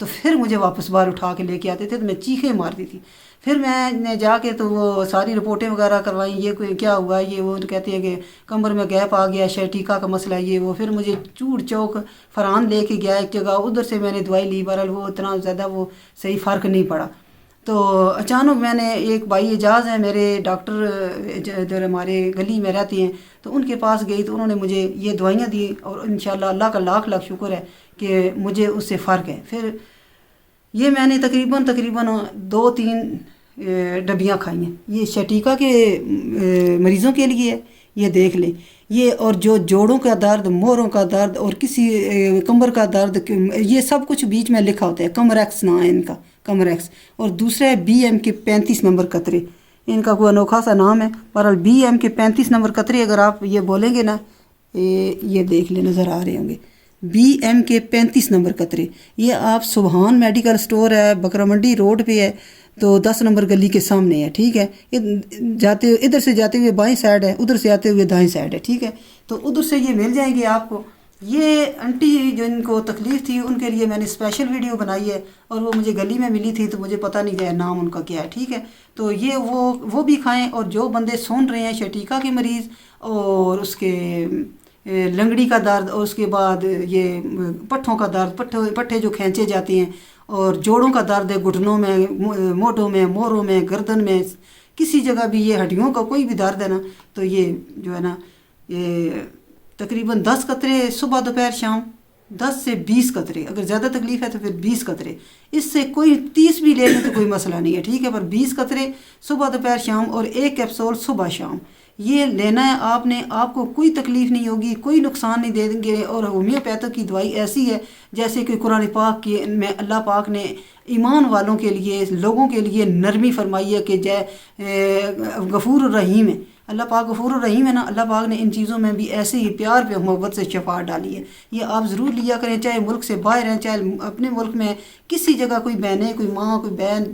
تو پھر مجھے واپس باہر اٹھا کے لے کے آتے تھے، تو میں چیخیں مارتی تھی۔ پھر میں نے جا کے تو وہ ساری رپورٹیں وغیرہ کروائیں، یہ کوئی کیا ہوا، یہ وہ کہتے ہیں کہ کمر میں گیپ آ گیا، شیٹیکا کا مسئلہ یہ وہ۔ پھر مجھے چوڑ چوک فرحان لے کے گیا ایک جگہ، ادھر سے میں نے دوائی لی، بہرحال وہ اتنا زیادہ وہ صحیح فرق نہیں پڑا۔ تو اچانک میں نے ایک بھائی اعجاز ہیں میرے ڈاکٹر ادھر ہمارے گلی میں رہتے ہیں، تو ان کے پاس گئی تو انہوں نے مجھے یہ دوائیاں دی، اور انشاءاللہ اللہ کا لاکھ لاکھ شکر ہے کہ مجھے اس سے فرق ہے۔ پھر یہ میں نے تقریباً 2-3 ڈبیاں کھائی ہیں۔ یہ شٹیکا کے مریضوں کے لیے ہے، یہ دیکھ لیں۔ یہ اور جو جوڑوں کا درد، موروں کا درد اور کسی کمر کا درد، یہ سب کچھ بیچ میں لکھا ہوتا ہے۔ کمریکس نام ہے ان کا، کمریکس۔ اور دوسرا ہے BM کے 35 نمبر قطرے، ان کا کوئی انوکھا سا نام ہے، بہرحال BM کے 35 نمبر قطرے اگر آپ یہ بولیں گے نا، یہ دیکھ لیں، نظر آ رہے ہوں گے، BM کے 35 نمبر قطرے۔ یہ آپ سبحان میڈیکل سٹور ہے، بکرا منڈی روڈ پہ ہے، تو 10 نمبر گلی کے سامنے ہے، ٹھیک ہے۔ ادھر سے جاتے ہوئے بائیں سائڈ ہے، ادھر سے آتے ہوئے دائیں سائڈ ہے، ٹھیک ہے۔ تو ادھر سے یہ مل جائیں گے آپ کو۔ یہ انٹی جن کو تکلیف تھی ان کے لیے میں نے اسپیشل ویڈیو بنائی ہے، اور وہ مجھے گلی میں ملی تھی تو مجھے پتہ نہیں گیا نام ان کا کیا ہے، ٹھیک ہے۔ تو یہ وہ بھی کھائیں، اور جو بندے سن رہے ہیں شٹیکا کے مریض اور اس کے لنگڑی کا درد، اور اس کے بعد یہ پٹھوں کا درد، پٹھے جو کھینچے جاتے ہیں، اور جوڑوں کا درد ہے، گھٹنوں میں، موٹوں میں، موروں میں، گردن میں، کسی جگہ بھی یہ ہڈیوں کا کوئی بھی درد ہے نا، تو یہ جو ہے نا، یہ تقریباً 10 قطرے صبح دوپہر شام، 10 سے 20 قطرے، اگر زیادہ تکلیف ہے تو پھر 20 قطرے، اس سے کوئی 30 بھی لے لیں تو کوئی مسئلہ نہیں ہے، ٹھیک ہے، پر 20 قطرے صبح دوپہر شام، اور 1 کیپسول صبح شام یہ لینا ہے آپ نے۔ آپ کو کوئی تکلیف نہیں ہوگی، کوئی نقصان نہیں دیں گے۔ اور ہومیوپیتھک کی دوائی ایسی ہے جیسے کہ قرآن پاک کی میں اللہ پاک نے ایمان والوں کے لیے، لوگوں کے لیے نرمی فرمائی ہے کہ غفور الرحیم ہے۔ اللہ پاک غفور الرحیم ہے نا، اللہ پاک نے ان چیزوں میں بھی ایسے ہی پیار پہ محبت سے شفاعت ڈالی ہے۔ یہ آپ ضرور لیا کریں، چاہے ملک سے باہر ہیں، چاہے اپنے ملک میں کسی جگہ کوئی بہنیں، کوئی ماں، کوئی بہن،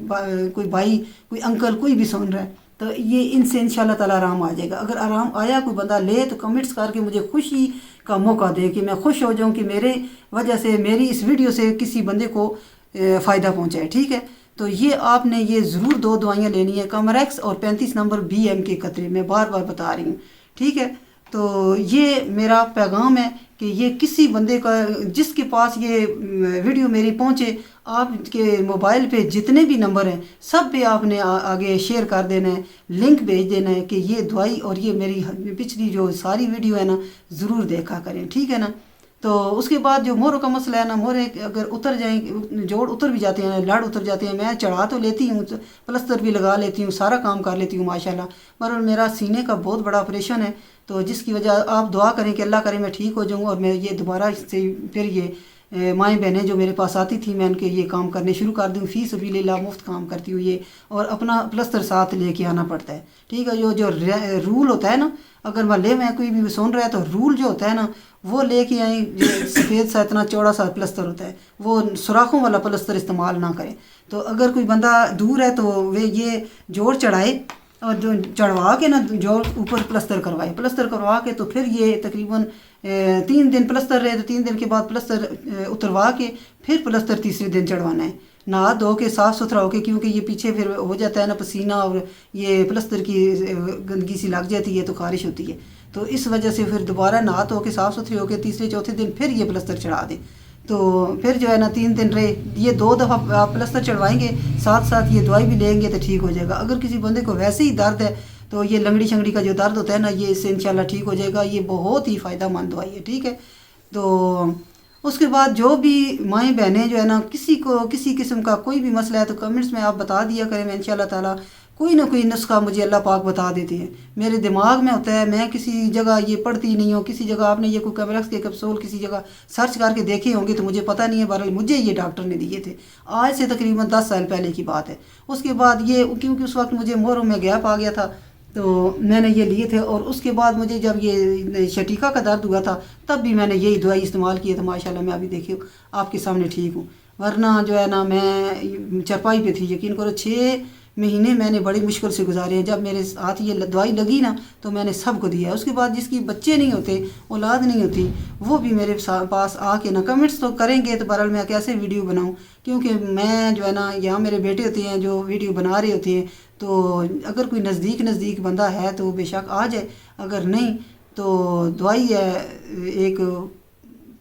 کوئی بھائی، کوئی انکل، کوئی بھی سن رہا ہے تو یہ ان سے انشاءاللہ تعالی آرام آ جائے گا۔ اگر آرام آیا کوئی بندہ لے تو کمنٹس کر کے مجھے خوشی کا موقع دے کہ میں خوش ہو جاؤں کہ میرے وجہ سے، میری اس ویڈیو سے کسی بندے کو فائدہ پہنچائے، ٹھیک ہے۔ تو یہ آپ نے یہ ضرور 2 دوائیاں لینی ہیں، کمریکس اور 35 نمبر BM کے قطرے، میں بار بار بتا رہی ہوں، ٹھیک ہے۔ تو یہ میرا پیغام ہے کہ یہ کسی بندے کا جس کے پاس یہ ویڈیو میری پہنچے، آپ کے موبائل پہ جتنے بھی نمبر ہیں سب پہ آپ نے آگے شیئر کر دینا ہے، لنک بھیج دینا ہے کہ یہ دوائی اور یہ میری پچھلی جو ساری ویڈیو ہے نا ضرور دیکھا کریں، ٹھیک ہے نا۔ تو اس کے بعد جو موروں کا مسئلہ ہے نا، مورے اگر اتر جائیں، جوڑ اتر بھی جاتے ہیں، لڑ اتر جاتے ہیں، میں چڑھا تو لیتی ہوں، پلستر بھی لگا لیتی ہوں، سارا کام کر لیتی ہوں ماشاءاللہ، پر میرا سینے کا بہت بڑا آپریشن ہے، تو جس کی وجہ آپ دعا کریں کہ اللہ کرے میں ٹھیک ہو جاؤں، اور میں یہ دوبارہ سے پھر یہ مائیں بہنیں جو میرے پاس آتی تھی میں ان کے یہ کام کرنے شروع کر دوں، فی سبیل اللہ مفت کام کرتی ہوں یہ، اور اپنا پلستر ساتھ لے کے آنا پڑتا ہے، ٹھیک ہے۔ جو رول ہوتا ہے نا، اگر محلے میں کوئی بھی سن رہا ہے تو رول جو ہوتا ہے نا وہ لے کے آئیں، سفید سا اتنا چوڑا سا پلستر ہوتا ہے، وہ سوراخوں والا پلستر استعمال نہ کریں۔ تو اگر کوئی بندہ دور ہے تو وہ یہ جوڑ چڑھائے، اور جو چڑھوا کے نا جوڑ اوپر پلستر کروا کے، تو پھر یہ تقریباً 3 دن پلستر رہے، تو 3 دن کے بعد پلستر اتروا کے پھر پلستر تیسرے دن چڑھوانا ہے، نہا دھو کے صاف ستھرا ہو کے، کیونکہ یہ پیچھے پھر ہو جاتا ہے نا پسینہ، اور یہ پلستر کی گندگی سی لگ جاتی ہے تو خارش ہوتی ہے، تو اس وجہ سے پھر دوبارہ نہا دھو کے صاف ستھری ہو کے تیسرے چوتھے دن پھر یہ پلستر چڑھا دیں۔ تو پھر جو ہے نا 3 دن رہے، یہ 2 دفعہ آپ پلستر چڑھوائیں گے، ساتھ ساتھ یہ دوائی بھی لیں گے تو ٹھیک ہو جائے گا۔ اگر کسی بندے کو ویسے ہی درد ہے تو یہ لنگڑی شنگڑی کا جو درد ہوتا ہے نا، یہ اس سے انشاءاللہ ٹھیک ہو جائے گا، یہ بہت ہی فائدہ مند دوائی ہے، ٹھیک ہے۔ تو اس کے بعد جو بھی مائیں بہنیں جو ہے نا، کسی کو کسی قسم کا کوئی بھی مسئلہ ہے تو کمنٹس میں آپ بتا دیا کریں، میں انشاءاللہ تعالی کوئی نہ کوئی نسخہ مجھے اللہ پاک بتا دیتے ہیں، میرے دماغ میں ہوتا ہے، میں کسی جگہ یہ پڑھتی نہیں ہوں، کسی جگہ آپ نے یہ کوئی کمریکس کے کیپسول کسی جگہ سرچ کر کے دیکھے ہوں گے تو مجھے پتہ نہیں ہے، بہرحال مجھے یہ ڈاکٹر نے دیے تھے، آج سے تقریباً 10 سال پہلے کی بات ہے۔ اس کے بعد یہ کیونکہ اس وقت مجھے موروں میں گیپ آ گیا تھا تو میں نے یہ لیے تھے، اور اس کے بعد مجھے جب یہ شٹیکا کا درد ہوا تھا تب بھی میں نے یہی دوائی استعمال کی ہے، تو ماشاءاللہ میں ابھی دیکھیے آپ کے سامنے ٹھیک ہوں، ورنہ جو ہے نا میں چرپائی پہ تھی، یقین کرو 6 مہینے میں نے بڑی مشکل سے گزارے ہیں. جب میرے ہاتھ یہ دوائی لگی نا تو میں نے سب کو دیا. اس کے بعد جس کی بچے نہیں ہوتے، اولاد نہیں ہوتی، وہ بھی میرے پاس آ کے نا کمنٹس تو کریں گے. تو بہرحال میں کیسے ویڈیو بناؤں، کیونکہ میں جو ہے نا یہاں میرے بیٹے ہوتے ہیں جو ویڈیو بنا رہے ہوتے ہیں. تو اگر کوئی نزدیک بندہ ہے تو بے شک آ جائے، اگر نہیں تو دوائی ہے ایک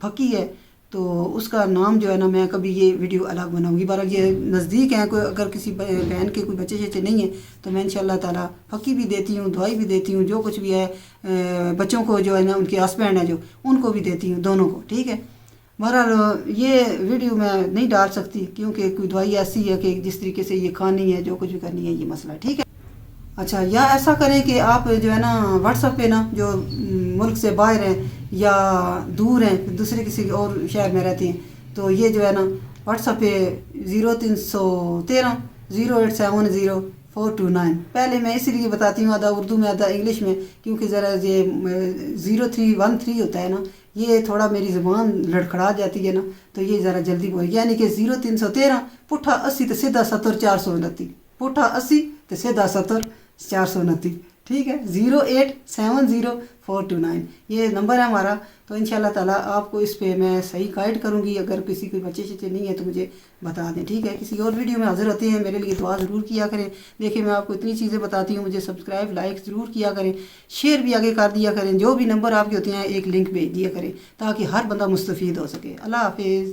پھکی ہے تو اس کا نام جو ہے نا میں کبھی یہ ویڈیو الگ بناؤں گی. بہرحال یہ نزدیک ہیں، کوئی اگر کسی بہن کے کوئی بچے شچے نہیں ہیں تو میں انشاءاللہ تعالیٰ پھکی بھی دیتی ہوں، دوائی بھی دیتی ہوں، جو کچھ بھی ہے بچوں کو جو ہے نا ان کے ہسبینڈ ہیں جو ان کو بھی دیتی ہوں، دونوں کو. ٹھیک ہے. بہرحال یہ ویڈیو میں نہیں ڈال سکتی کیونکہ کوئی دوائی ایسی ہے کہ جس طریقے سے یہ کھانی ہے، جو کچھ بھی کرنی ہے، یہ مسئلہ. ٹھیک ہے. اچھا، یا ایسا کریں کہ آپ جو ہے نا واٹس ایپ پہ نا جو ملک سے باہر ہیں یا دور ہیں، دوسرے کسی اور شہر میں رہتے ہیں، تو یہ جو ہے نا واٹس ایپ پہ 0313 0870 429. پہلے میں اسی لیے بتاتی ہوں آدھا اردو میں آدھا انگلش میں، کیونکہ ذرا یہ 0313 ہوتا ہے نا، یہ تھوڑا میری زبان لڑکھڑا جاتی ہے نا، تو یہ ذرا جلدی بول، یعنی کہ 0313 پٹھا 80 تو سیدھا 70 429، پٹھا 80 تو سیدھا 70 429. ٹھیک ہے. 0870 429 یہ نمبر ہے ہمارا. تو انشاءاللہ تعالیٰ آپ کو اس پہ میں صحیح گائیڈ کروں گی. اگر کسی کوئی بچے شچے نہیں ہے تو مجھے بتا دیں. ٹھیک ہے. کسی اور ویڈیو میں حاضر ہوتے ہیں. میرے لیے دعا ضرور کیا کریں. دیکھیں میں آپ کو اتنی چیزیں بتاتی ہوں، مجھے سبسکرائب لائک ضرور کیا کریں، شیئر بھی آگے کر دیا کریں. جو بھی نمبر آپ کے ہوتے ہیں ایک لنک بھیج دیا کریں تاکہ ہر بندہ مستفید ہو سکے. اللہ حافظ.